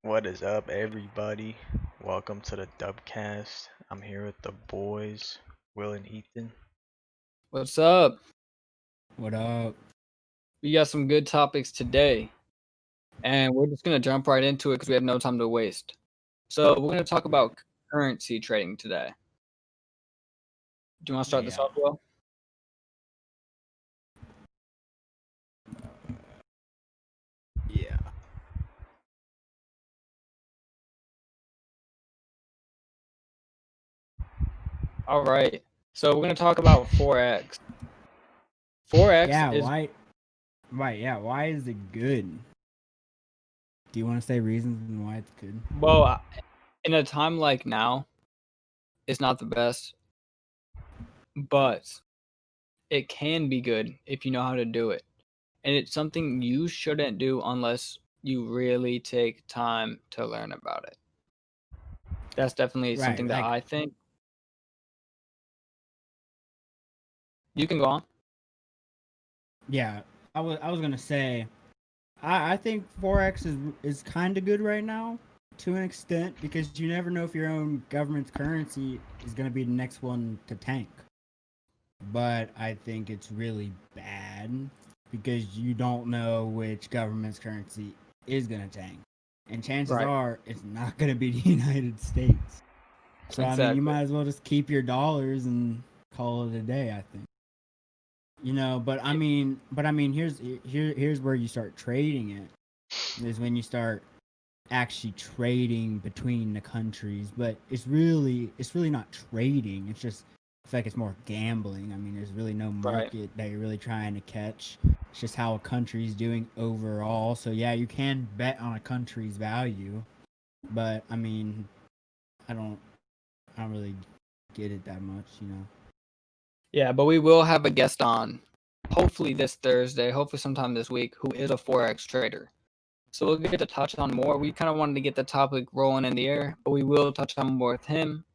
What is up, everybody? Welcome to the Dubcast. I'm here with the boys, Will and Ethan. What's up? What up? We got some good topics today, and we're just going to jump right into it because we have no time to waste. So, we're going to talk about currency trading today. Do you want to start this off, Will? Yeah. All right. So, we're going to talk about Forex. Forex Yeah, is why? Right, yeah, why is it good? Do you want to say reasons and why it's good? well, in a time like now, it's not the best, but it can be good if you know how to do it. And it's something you shouldn't do unless you really take time to learn about it. That's definitely Right, something that like I think. You can go on. yeah, I was gonna say I think Forex is kind of good right now to an extent because you never know if your own government's currency is gonna be the next one to tank. But I think it's really bad because you don't know which government's currency is gonna tank. And chances Right. are it's not gonna be the United States. So I mean, you Exactly. might as well just keep your dollars and call it a day. I think. But I mean, here's where you start trading it. Is when you start actually trading between the countries. But it's really not trading. It's just I feel like it's more gambling. I mean, there's really no Right. market that you're really trying to catch. It's just how a country's doing overall. So yeah, you can bet on a country's value, but I mean, I don't I don't really get it that much. Yeah, but we will have a guest on, hopefully this Thursday, hopefully sometime this week, who is a Forex trader. So we'll get to touch on more. We kind of wanted to get the topic rolling in the air, but we will touch on more with him,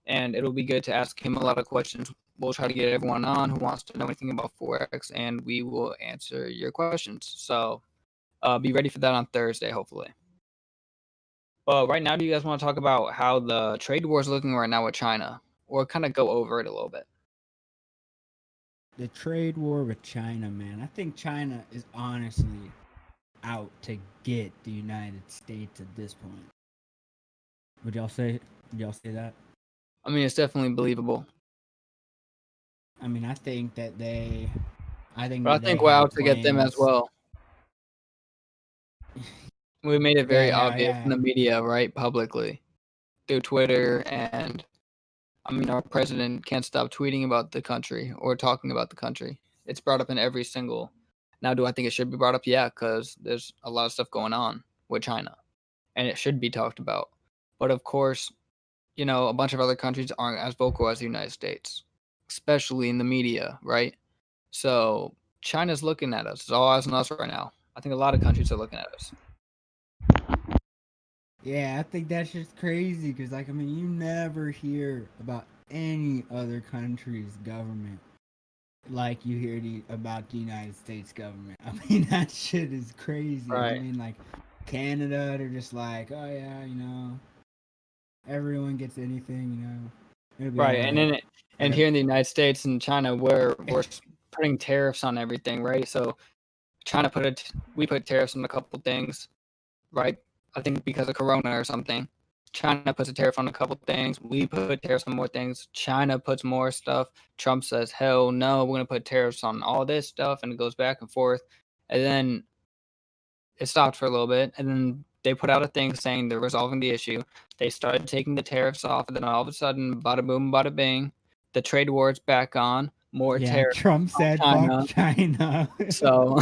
and it'll be good to ask him a lot of questions. We'll try to get everyone on who wants to know anything about Forex, and we will answer your questions. So be ready for that on Thursday, hopefully. But right now, do you guys want to talk about how the trade war is looking right now with China, or kind of go over it a little bit? The trade war with China, man. I think China is honestly out to get the United States at this point. Would y'all say? Would y'all say that? I mean, it's definitely believable. I mean, I think that they. I think But I that they think we're have out to get them as plans. well. We made it Yeah, very yeah, obvious in yeah. the media, right, publicly, through Twitter, and I mean, our president can't stop tweeting about the country or talking about the country. It's brought up in every single. Now, do I think it should be brought up? Yeah, because there's a lot of stuff going on with China, and it should be talked about. But of course, a bunch of other countries aren't as vocal as the United States, especially in the media, right? So China's looking at us. It's all eyes on us right now. I think a lot of countries are looking at us. Yeah, I think that's just crazy because, like, I mean, you never hear about any other country's government like you hear about the United States government. I mean, that shit is crazy. I Right. mean, like, Canada, they're just like, oh, yeah, everyone gets anything. It'll be all Right. And right. then and here in the United States and China, we're putting tariffs on everything, right? So China we put tariffs on a couple things, right? I think because of Corona or something. China puts a tariff on a couple things. We put tariffs on more things. China puts more stuff. Trump says, hell no, we're going to put tariffs on all this stuff. And it goes back and forth. And then it stopped for a little bit. And then they put out a thing saying they're resolving the issue. They started taking the tariffs off. And then all of a sudden, bada boom, bada bing, the trade war is back on. More Yeah, tariffs Trump on said, fuck China. China. So,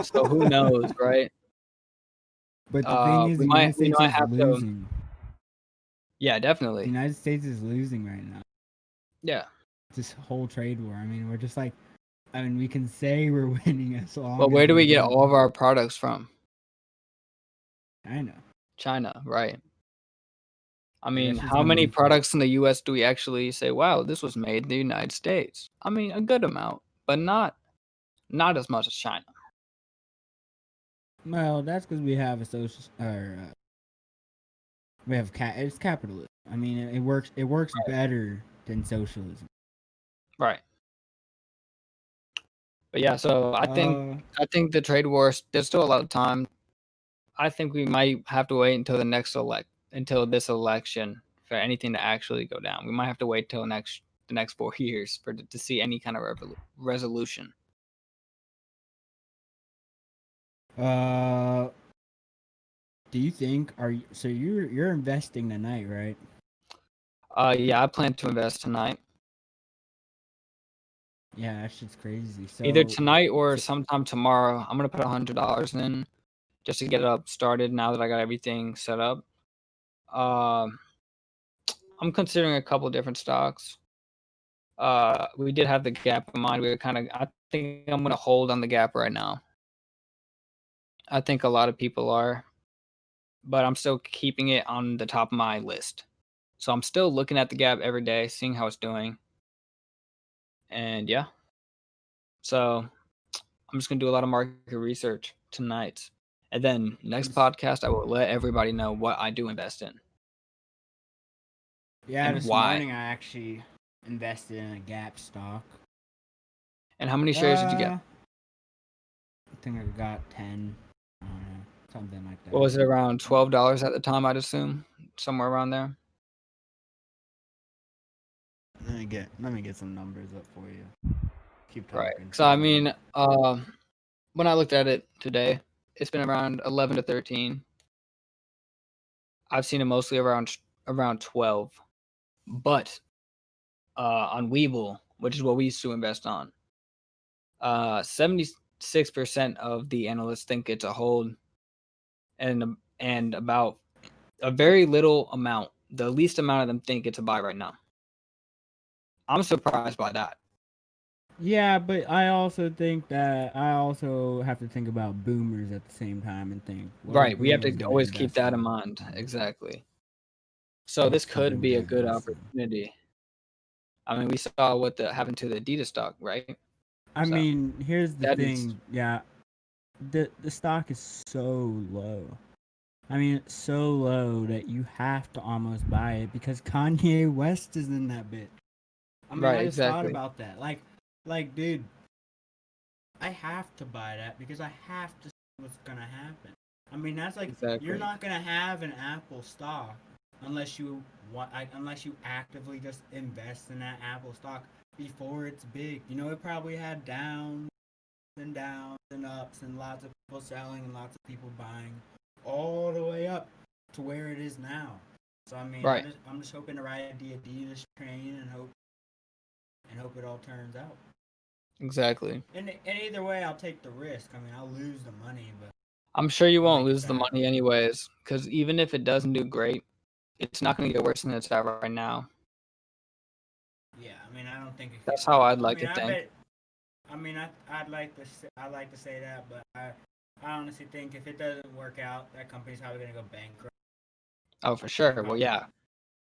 so who knows, right? But the thing is, We the might United States is have to. losing. Yeah, The definitely. United States is losing right now. Yeah. This whole trade war. I mean, we're just like, I mean, we can say we're winning as long But as where do we're we get winning. all of our products from? China. China, right? I But mean, that's just how gonna many be. products in the US do we actually say, wow, this was made in the United States? I mean, a good amount, but not as much as China. Well, that's because we have a social or we have it's capitalism. I mean, it works. It works better than socialism. Right. But yeah, so I think the trade wars. There's still a lot of time. I think we might have to wait until this election for anything to actually go down. We might have to wait till the next 4 years to see any kind of resolution. Do you think so? You're investing tonight, right? Yeah, I plan to invest tonight. Yeah, that shit's crazy. So Either tonight or sometime tomorrow. I'm gonna put $100 in just to get it up started. Now that I got everything set up, I'm considering a couple different stocks. We did have the gap in mind. I think I'm gonna hold on the gap right now. I think a lot of people are, but I'm still keeping it on the top of my list. So I'm still looking at the gap every day, seeing how it's doing. And yeah. So I'm just gonna do a lot of market research tonight. And then next podcast I will let everybody know what I do invest in. Yeah, and this why. morning I actually invested in a Gap stock. And how many shares did you get? I think I got 10. I don't know, something like that. What was it, around $12 at the time, I'd assume? Somewhere around there. Let me get some numbers up for you. Keep talking. Right. So I mean, when I looked at it today, it's been around 11 to 13. I've seen it mostly around 12. But on Webull, which is what we used to invest on, 76% of the analysts think it's a hold, and about a very little amount, the least amount of them think it's a buy right now. I'm surprised by that. Yeah, but I also think that I also have to think about boomers at the same time and think. Right, we have to always keep that in mind. Exactly. So this could be a good opportunity. I mean, we saw what happened to the Adidas stock, right? I So, mean, here's the that thing. Yeah, the stock is so low. I mean, it's so low that you have to almost buy it because Kanye West is in that bitch. I mean, Right, I just thought exactly. about that. Like, dude, I have to buy that because I have to see what's gonna happen. I mean, that's like Exactly. you're not gonna have an Apple stock unless you unless you actively just invest in that Apple stock before it's big. You know, it probably had downs and ups and lots of people selling and lots of people buying, all the way up to where it is now. So I mean, Right. I'm just hoping to ride the Adidas train and hope it all turns out. Exactly. And either way, I'll take the risk. I mean, I'll lose the money, but I'm sure you I'll won't make it lose the back. money anyways, because even if it doesn't do great, it's not going to get worse than it's at right now. Yeah, I mean, I don't think That's how I'd like to I think. bet. I mean, I'd like to say that, but I honestly think if it doesn't work out, that company's probably gonna go bankrupt. Oh, for sure. Well, yeah.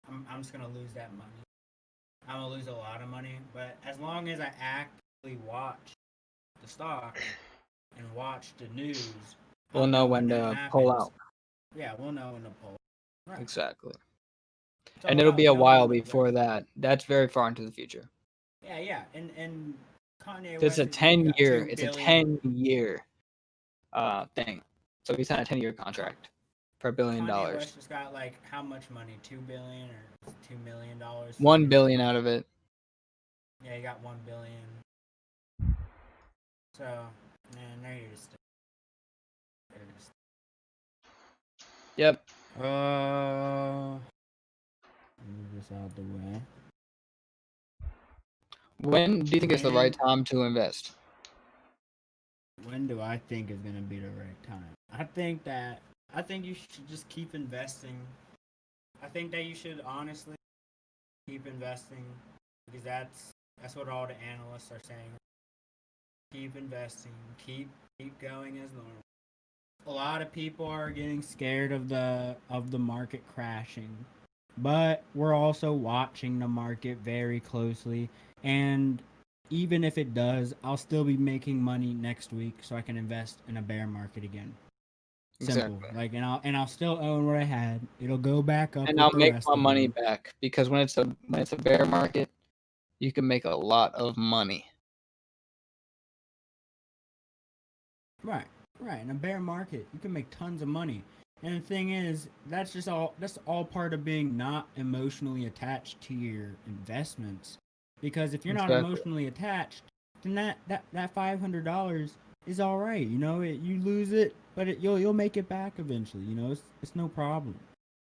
I'm just gonna lose that money. I'm gonna lose a lot of money, but as long as I actively watch the stock and watch the news, We'll know when to pull out. Yeah, we'll know when to pull. Right. Exactly. And it'll be a while before that. That's very far into the future. Yeah, and Kanye It's West a has 10-year. $2 It's a billion. 10-year thing. So he signed a 10-year contract for $1 billion. Kanye West just got like how much money? $2 billion or $2 million? $1 billion out of it. Yeah, he got $1 billion. So, man, they're here to stay. Yep. Move this out the way. When do you think is the right time to invest? When do I think is gonna be the right time? I think you should just keep investing. I think that you should honestly keep investing because that's what all the analysts are saying. Keep investing, keep going as normal. A lot of people are getting scared of the market crashing, but we're also watching the market very closely, and even if it does, I'll still be making money next week so I can invest in a bear market again. Simple. Exactly. Like, and I'll still own what I had. It'll go back up And with I'll the make rest my of money them. back because when it's a bear market, you can make a lot of money. Right, right. In a bear market, you can make tons of money. And the thing is, that's all part of being not emotionally attached to your investments. Because if you're not Exactly. emotionally attached, then that $500 is all right. You lose it, but you'll make it back eventually. It's no problem.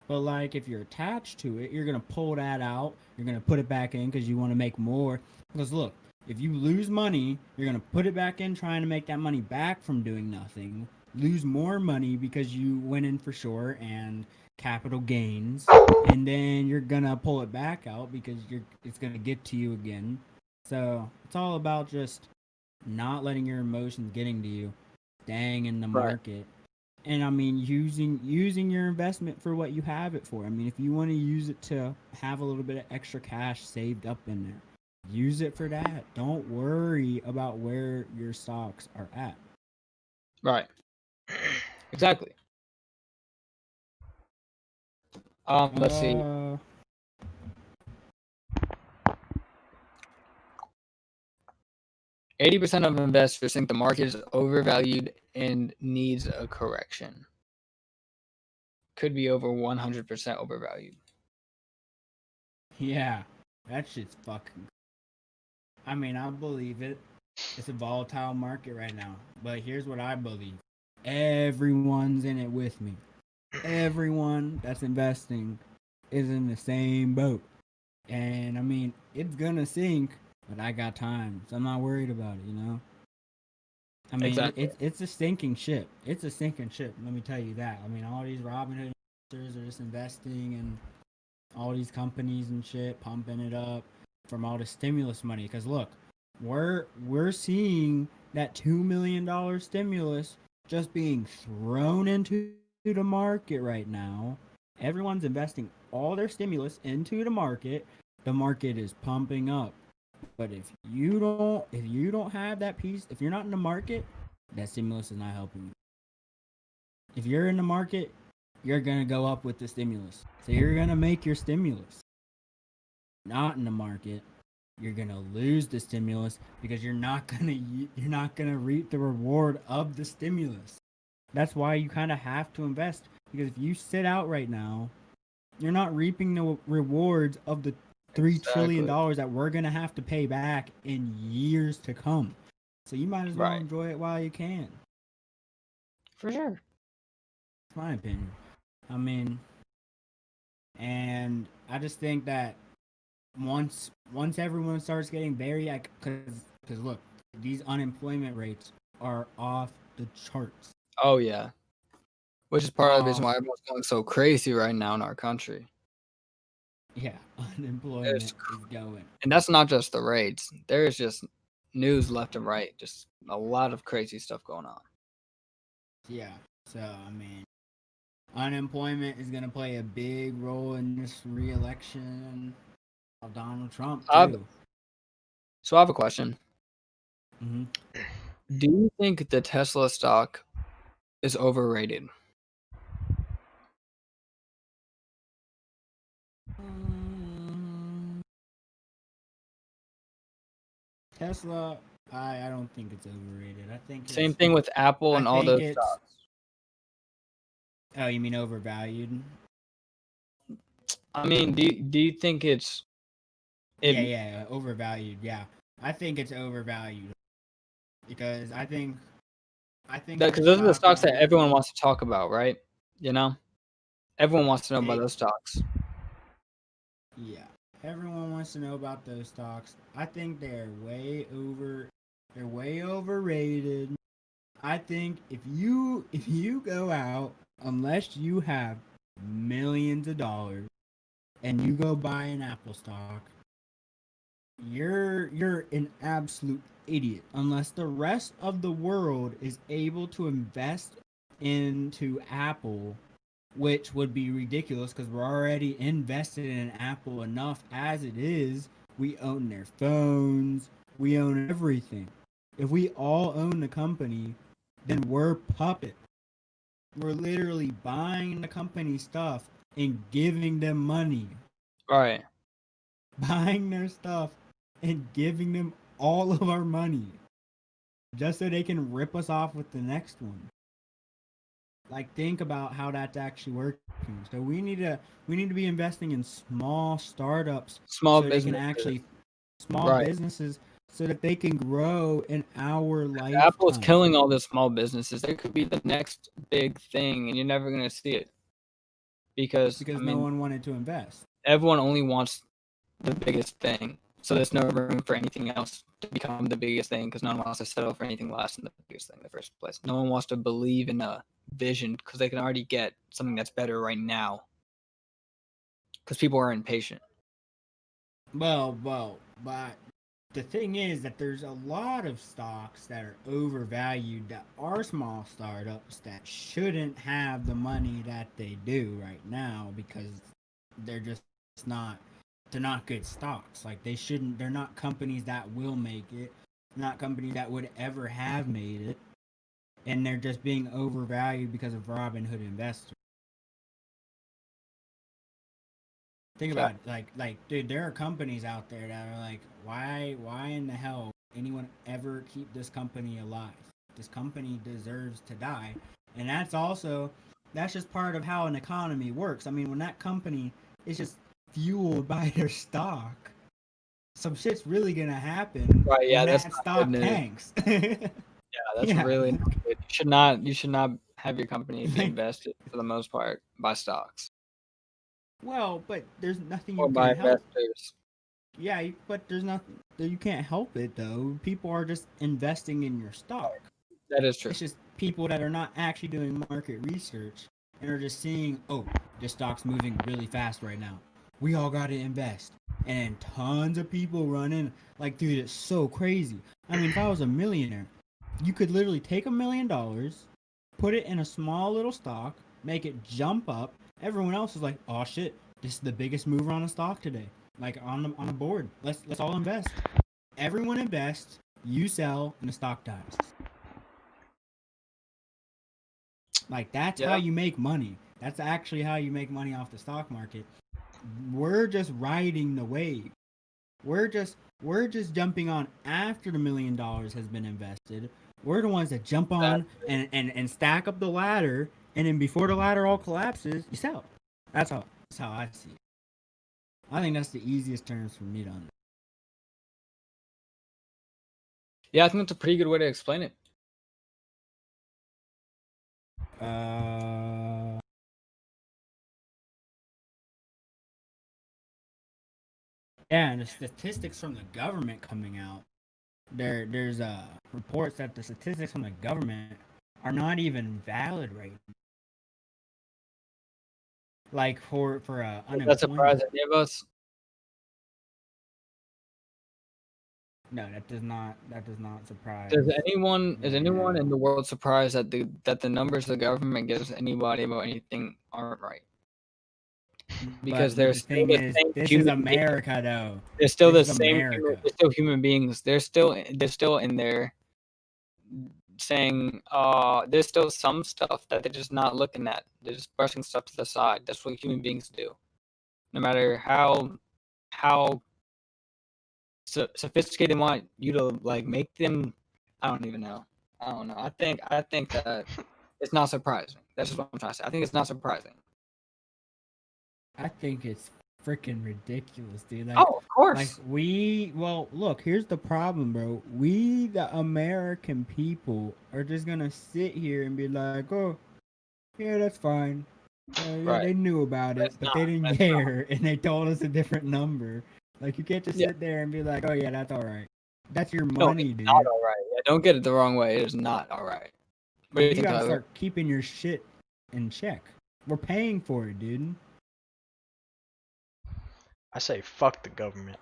But like if you're attached to it, you're gonna pull that out. You're gonna put it back in because you want to make more. Because look, if you lose money, you're gonna put it back in trying to make that money back from doing nothing. Lose more money because you went in for short and capital gains, and then you're gonna pull it back out because it's gonna get to you again. So it's all about just not letting your emotions getting to you, staying in the Right. market, and I mean using your investment for what you have it for. I mean, if you want to use it to have a little bit of extra cash saved up in there, use it for that. Don't worry about where your stocks are at. Right. Exactly. Let's see. Uh, 80% of investors think the market is overvalued and needs a correction. Could be over 100% overvalued. yeah, that shit's fucking. I mean, I believe it. It's a volatile market right now, but here's what I believe: everyone's in it with me. Everyone that's investing is in the same boat. And I mean, it's gonna sink, but I got time, so I'm not worried about it. I mean, Exactly. it's a sinking ship. It's a sinking ship. Let me tell you that. I mean, all these Robinhood investors are just investing in all these companies and shit, pumping it up from all the stimulus money. Because look, we're seeing that $2 million stimulus just being thrown into the market right now. Everyone's investing all their stimulus into the market. The market is pumping up. But if you don't have that piece, if you're not in the market, that stimulus is not helping you. If you're in the market, you're gonna go up with the stimulus. So you're gonna make your stimulus. Not in the market, you're gonna lose the stimulus because you're not gonna reap the reward of the stimulus. That's why you kind of have to invest, because if you sit out right now, you're not reaping the rewards of the $3 trillion that we're gonna have to pay back in years to come. So you might as well Right. enjoy it while you can. For sure. That's my opinion. I mean, and I just think that once everyone starts getting very, like, because look, these unemployment rates are off the charts. Oh yeah. Which is part of the reason Off, why everyone's going so crazy right now in our country. yeah, It's, unemployment is going. and that's not just the rates. There's just news left and right. Just a lot of crazy stuff going on. Yeah. So I mean, unemployment is gonna play a big role in this re-election of Donald Trump Uh, too. so I have a question. Mm-hmm. Do you think the Tesla stock is overrated? Tesla, I don't think it's overrated. I think Same thing with Apple I and all think those it's. stocks. Oh, you mean overvalued? I mean, do you think Yeah, it yeah, overvalued. Yeah, I think it's overvalued because I think because this those are the stock will stocks that do. everyone wants to talk about, right? You know, everyone wants to know about It, those stocks. yeah, everyone wants to know about those stocks. I think they're way over. They're way overrated. I think if you go out, unless you have millions of dollars and you go buy an Apple stock, you're an absolute idiot unless the rest of the world is able to invest into Apple, which would be ridiculous because we're already invested in Apple enough as it is. We own their phones, we own everything. If we all own the company, then we're puppet. we're literally buying the company stuff and giving them money. Right. Buying their stuff and giving them all of our money just so they can rip us off with the next one. Like, think about how that's actually working. So we need to be investing in small startups, Small so they can businesses. actually small Right. businesses so that they can grow in our lifetime. Apple's killing all the small businesses. They could be the next big thing, and you're never gonna see it because no one wanted to invest. Everyone only wants the biggest thing, so there's no room for anything else to become the biggest thing because no one wants to settle for anything less than the biggest thing in the first place. No one wants to believe in a vision because they can already get something that's better right now because people are impatient. Well, but the thing is that there's a lot of stocks that are overvalued that are small startups that shouldn't have the money that they do right now because they're just not good stocks. Like, they're not companies that will make it, not companies that would ever have made it, and they're just being overvalued because of Robinhood investors. Think about it. Like, dude, there are companies out there that are like, why in the hell anyone ever keep this company alive? This company deserves to die. And that's just part of how an economy works. I mean, when that company is just fueled by their stock, some shit's really gonna happen. Right? Yeah, and that's that stock tanks. Yeah, that's really not good. You should not have your company be invested for the most part by stocks. Well, but there's nothing or you by can help. investors. Yeah, but there's nothing you can't help it though. People are just investing in your stock. That is true. It's just people that are not actually doing market research and are just seeing, oh, this stock's moving really fast right now. We all got to invest. And tons of people run in. Like, dude, it's so crazy. I mean, if I was a millionaire, you could literally take $1 million, put it in a small little stock, make it jump up. Everyone else is like, oh shit, this is the biggest mover on the stock today. Like, on the board. Let's all invest. Everyone invests, you sell, and the stock dies. Like, that's how you make money. That's actually how you make money off the stock market. We're just riding the wave. We're just jumping on after the $1 million has been invested. We're the ones that jump on and stack up the ladder, and then before the ladder all collapses, you sell. That's how I see it. I think that's the easiest terms for me to understand. Yeah, I think that's a pretty good way to explain it. Yeah, and the statistics from the government coming out. There's reports that the statistics from the government are not even valid right now. Like for unemployment. Does that surprise any of us? No, that does not surprise. Is anyone in the world surprised that the numbers the government gives anybody about anything aren't right? Because this is America, though. They're still the same. They're still human beings. They're still in there saying, there's still some stuff that they're just not looking at. They're just brushing stuff to the side. That's what human beings do. No matter how sophisticated they want you to like make them. I don't even know. I don't know. I think that it's not surprising. That's just what I'm trying to say. I think it's not surprising. I think it's freaking ridiculous, dude. Like, oh, of course. Like look, here's the problem, bro. We, the American people, are just gonna sit here and be like, oh, yeah, that's fine. Right. They knew about it, but they didn't care, and they told us a different number. Like, you can't just sit there and be like, oh yeah, that's all right. That's your money, dude. Not all right. Yeah, don't get it the wrong way. It is not all right. You gotta start keeping your shit in check. We're paying for it, dude. I say fuck the government.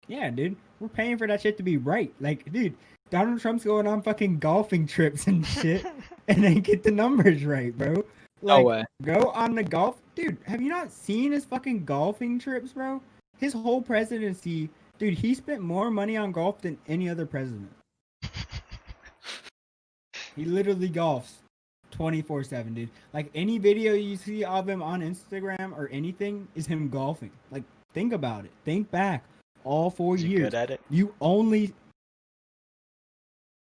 Yeah, dude. We're paying for that shit to be right. Like, dude, Donald Trump's going on fucking golfing trips and shit and they get the numbers right, bro. Like, no way. Go on the golf. Dude, have you not seen his fucking golfing trips, bro? His whole presidency, dude, he spent more money on golf than any other president. He literally golfs 24/7, dude. Like any video you see of him on Instagram or anything is him golfing. Like think about it. Think back. All 4 Is he years. good at it? You only.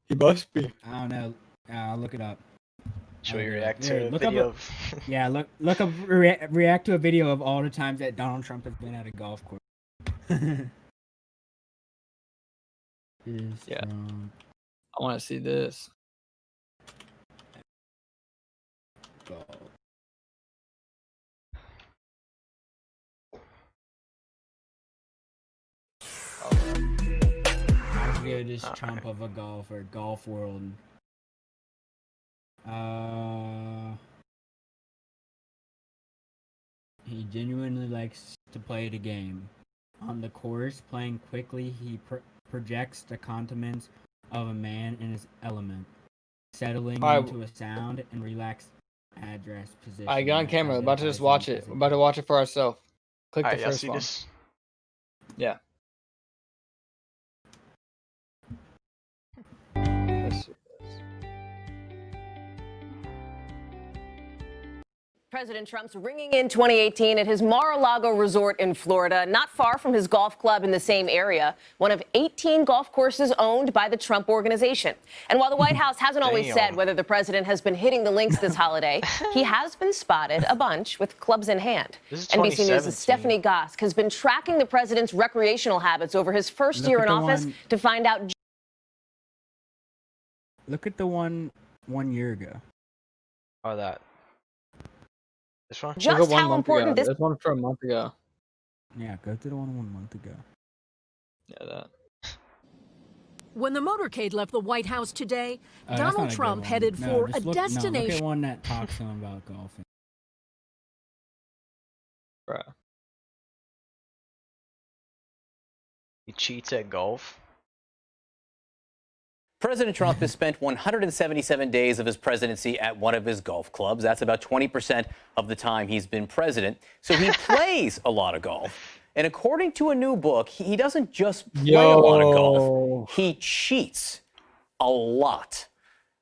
He must be. I don't know. I'll look it up. Should we Okay. react Here, to a look up video a- of? Yeah, look up react to a video of all the times that Donald Trump has been at a golf course. Yeah. I want to see this. Golf. How good is Trump of a golfer? Golf world. He genuinely likes to play the game. On the course, playing quickly, he projects the contents of a man in his element, settling into a sound and relaxed address position. All right, get on camera. We're about to just watch it. We're about to watch it for ourselves. Click Alright, the y'all first see one. this? Yeah. Let's see. President Trump's ringing in 2018 at his Mar-a-Lago resort in Florida, not far from his golf club in the same area, one of 18 golf courses owned by the Trump Organization. And while the White House hasn't always said whether the president has been hitting the links this holiday, he has been spotted a bunch with clubs in hand. This is NBC 2017. News' Stephanie Gosk has been tracking the president's recreational habits over his first year in office to find out. Look at the one 1 year ago. Oh, that. This one? Just how important this. There's one from a month ago. Yeah, go to the one 1 month ago. Yeah, that. When the motorcade left the White House today, That's not Donald a good Trump one. headed No, for just a look, No, destination. look at one that talks to him about golfing. Bruh. He cheats at golf. President Trump has spent 177 days of his presidency at one of his golf clubs. That's about 20% of the time he's been president. So he plays a lot of golf. And according to a new book, he doesn't just play a lot of golf. He cheats a lot.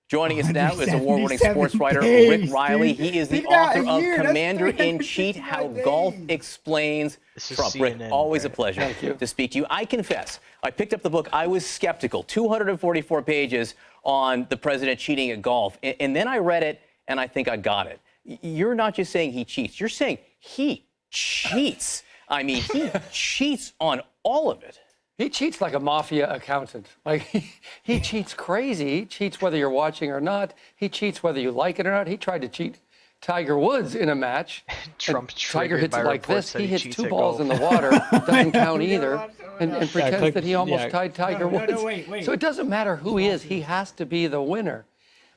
Joining us now is award-winning sports writer Rick Riley. He is the author of Commander-in-Chief, How Golf Explains Trump. Rick, always a pleasure to speak to you. I confess, I picked up the book. I was skeptical. 244 pages on the president cheating at golf. And then I read it, and I think I got it. You're not just saying he cheats. You're saying he cheats. I mean, he cheats on all of it. He cheats like a mafia accountant. Like he cheats crazy. He cheats whether you're watching or not. He cheats whether you like it or not. He tried to cheat Tiger Woods in a match. Tiger hits it like this. He hits 2 balls in the water. Doesn't count either. And pretends that he almost tied Tiger Woods. Wait. So it doesn't matter who he is. He has to be the winner.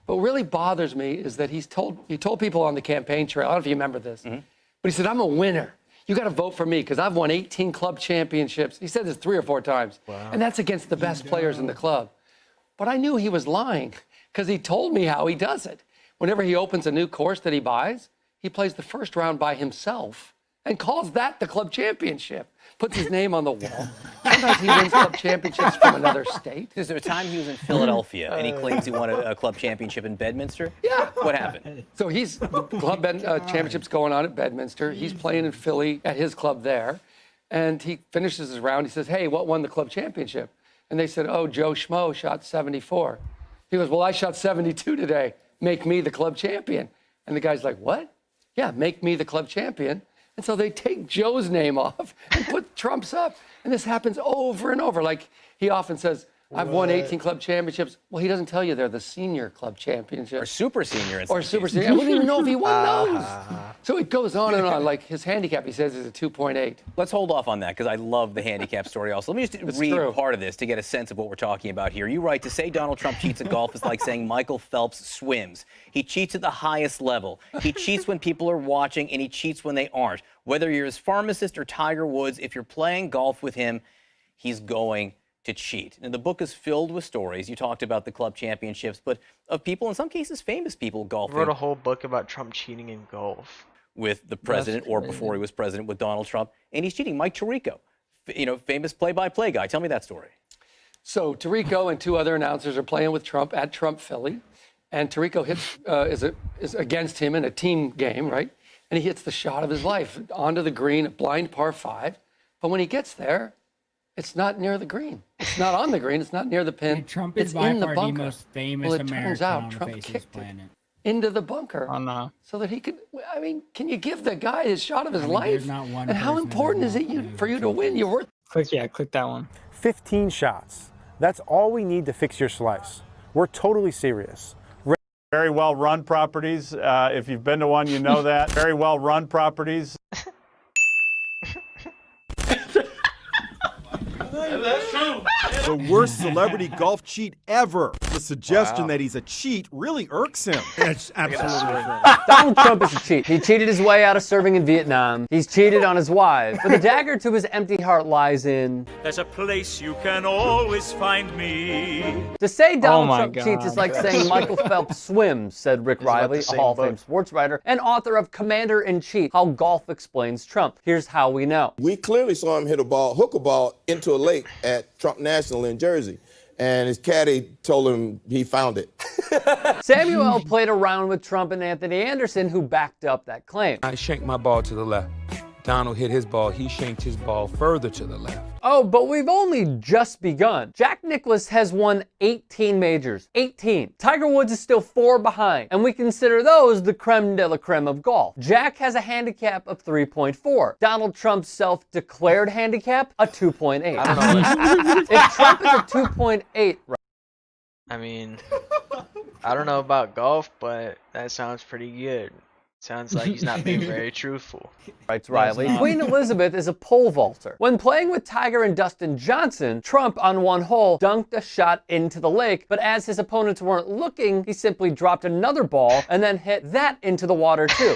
But what really bothers me is that he told people on the campaign trail, I don't know if you remember this, but he said, I'm a winner. You got to vote for me because I've won 18 club championships. He said this 3 or 4 times. Wow. And that's against the best players in the club. But I knew he was lying because he told me how he does it. Whenever he opens a new course that he buys, he plays the first round by himself and calls that the club championship. Puts his name on the wall. Sometimes he wins club championships from another state. There's a time he was in Philadelphia and he claims he won a club championship in Bedminster. Yeah. What happened? So the club championship's going on at Bedminster. He's playing in Philly at his club there. And he finishes his round. He says, hey, what won the club championship? And they said, oh, Joe Schmo shot 74. He goes, well, I shot 72 today. Make me the club champion. And the guy's like, what? Yeah, make me the club champion. And so they take Joe's name off and put Trump's up. And this happens over and over. Like he often says, I've won 18 club championships. Well, he doesn't tell you they're the senior club championships. Or super senior. In or super senior. I wouldn't even know if he won those. So it goes on and on. Like his handicap, he says, is a 2.8. Let's hold off on that because I love the handicap story also. Let me just read part of this to get a sense of what we're talking about here. You write, to say Donald Trump cheats at golf is like saying Michael Phelps swims. He cheats at the highest level. He cheats when people are watching, and he cheats when they aren't. Whether you're his pharmacist or Tiger Woods, if you're playing golf with him, he's going to cheat. And the book is filled with stories. You talked about the club championships, but of people, in some cases, famous people golfing. I wrote a whole book about Trump cheating in golf. With the president, or before he was president, with Donald Trump. And he's cheating. Mike Tirico, famous play-by-play guy. Tell me that story. So Tirico and 2 other announcers are playing with Trump at Trump Philly. and Tirico hits is against him in a team game, right? And he hits the shot of his life onto the green, a blind par 5. But when he gets there, it's not near the green. It's not on the green. It's not near the pin. Dude, Trump it's is by in the far the bunker. most famous Well, it American turns out on the Trump face of this kicked it planet. into the bunker Oh no. so that he could. I mean, can you give the guy his shot of his life? There's not one And how person that important is it won't for you to Trump win? is. You're worth. Click that one. 15 shots. That's all we need to fix your slice. We're totally serious. Very well run properties. If you've been to one, you know that. Very well run properties. The worst celebrity golf cheat ever. The suggestion that he's a cheat really irks him. It's absolutely true. Donald Trump is a cheat. He cheated his way out of serving in Vietnam. He's cheated on his wife. But the dagger to his empty heart lies in... There's a place you can always find me. To say Donald my Trump God. cheats is like saying Michael Phelps swims, said Rick Riley, a Hall of Fame sports writer and author of Commander-in-Chief, How Golf Explains Trump. Here's how we know. We clearly saw him hook a ball into a lake at Trump National in Jersey, and his caddy told him he found it. Samuel played around with Trump and Anthony Anderson, who backed up that claim. I shanked my ball to the left. Donald hit his ball. He shanked his ball further to the left. Oh, but we've only just begun. Jack Nicklaus has won 18 majors. 18. Tiger Woods is still 4 behind, and we consider those the creme de la creme of golf. Jack has a handicap of 3.4. Donald Trump's self-declared handicap, a 2.8. I don't know. If Trump is a 2.8, I mean, I don't know about golf, but that sounds pretty good. Sounds like he's not being very truthful. Writes Riley. Queen Elizabeth is a pole vaulter. When playing with Tiger and Dustin Johnson, Trump on one hole dunked a shot into the lake, but as his opponents weren't looking, he simply dropped another ball and then hit that into the water too.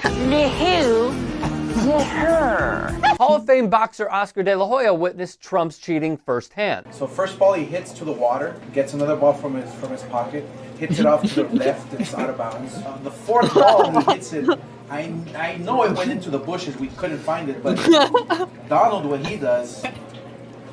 Hall of Fame boxer Oscar De La Hoya witnessed Trump's cheating firsthand. So first ball he hits to the water, gets another ball from his pocket, hits it off to the left, it's out of bounds. The fourth ball he hits it. I know it went into the bushes, we couldn't find it, but Donald, what he does,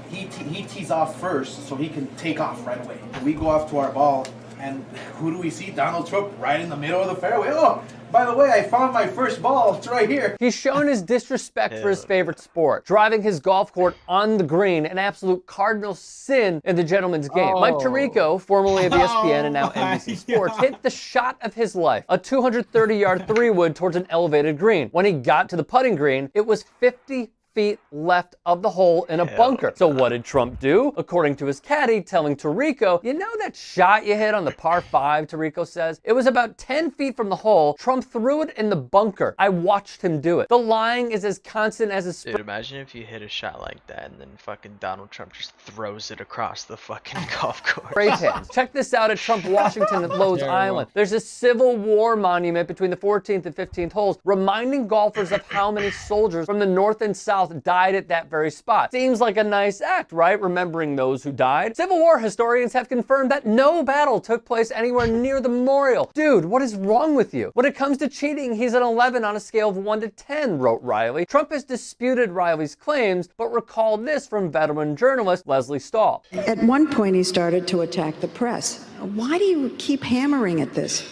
he tees off first so he can take off right away. We go off to our ball, and who do we see? Donald Trump right in the middle of the fairway. Oh, by the way, I found my first ball. It's right here. He's shown his disrespect for his favorite sport, driving his golf court on the green, an absolute cardinal sin in the gentleman's game. Mike Tirico, formerly of ESPN and now NBC Sports, hit the shot of his life, a 230-yard three-wood towards an elevated green. When he got to the putting green, it was 50 feet left of the hole in a bunker. So what did Trump do? According to his caddy, telling Tirico, you know that shot you hit on the par 5, Tirico says? It was about 10 feet from the hole. Trump threw it in the bunker. I watched him do it. The lying is as constant as a Dude, imagine if you hit a shot like that and then fucking Donald Trump just throws it across the fucking golf course. spray tans. Check this out at Trump Washington at Lowe's Island. There's a Civil War monument between the 14th and 15th holes, reminding golfers of how many soldiers from the North and South died at that very spot. Seems like a nice act, right? Remembering those who died. Civil War historians have confirmed that no battle took place anywhere near the memorial. Dude, what is wrong with you? When it comes to cheating, he's an 11 on a scale of 1 to 10, wrote Riley. Trump has disputed Riley's claims, but recalled this from veteran journalist Leslie Stahl. At one point, he started to attack the press. Why do you keep hammering at this?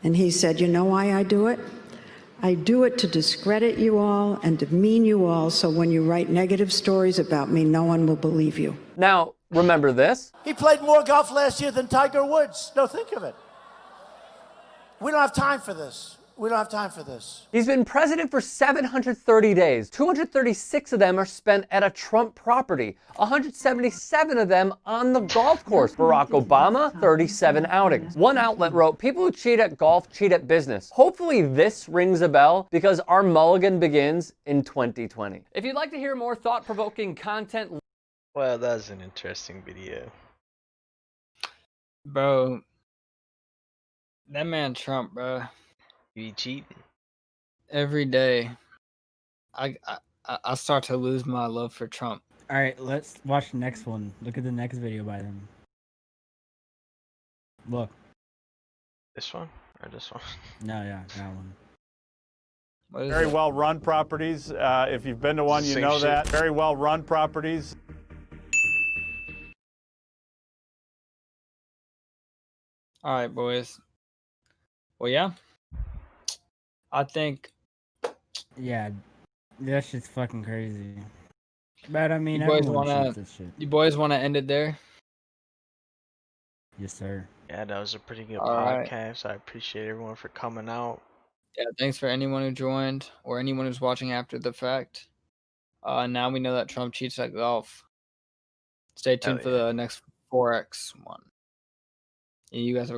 And he said, you know why I do it? I do it to discredit you all and demean you all, so when you write negative stories about me, no one will believe you. Now, remember this? He played more golf last year than Tiger Woods. No, think of it. We don't have time for this. We don't have time for this. He's been president for 730 days. 236 of them are spent at a Trump property. 177 of them on the golf course. Barack Obama, 37 outings. One outlet wrote, people who cheat at golf cheat at business. Hopefully this rings a bell because our mulligan begins in 2020. If you'd like to hear more thought-provoking content... Well, that was an interesting video. Bro, that man Trump, bro. You cheating? Every day, I start to lose my love for Trump. All right, let's watch the next one. Look at the next video by them. Look. This one or this one? No, yeah, that one. Very well run properties. If you've been to one, you know that. Very well run properties. All right, boys. Well, yeah. I think. Yeah, that shit's fucking crazy. But I mean, You boys everyone wanna shoots this shit. you boys wanna end it there? Yes, sir. Yeah, that was a pretty good All right. podcast. I appreciate everyone for coming out. Yeah, thanks for anyone who joined or anyone who's watching after the fact. Now we know that Trump cheats at golf. Stay tuned for the next 4X one. You guys have a great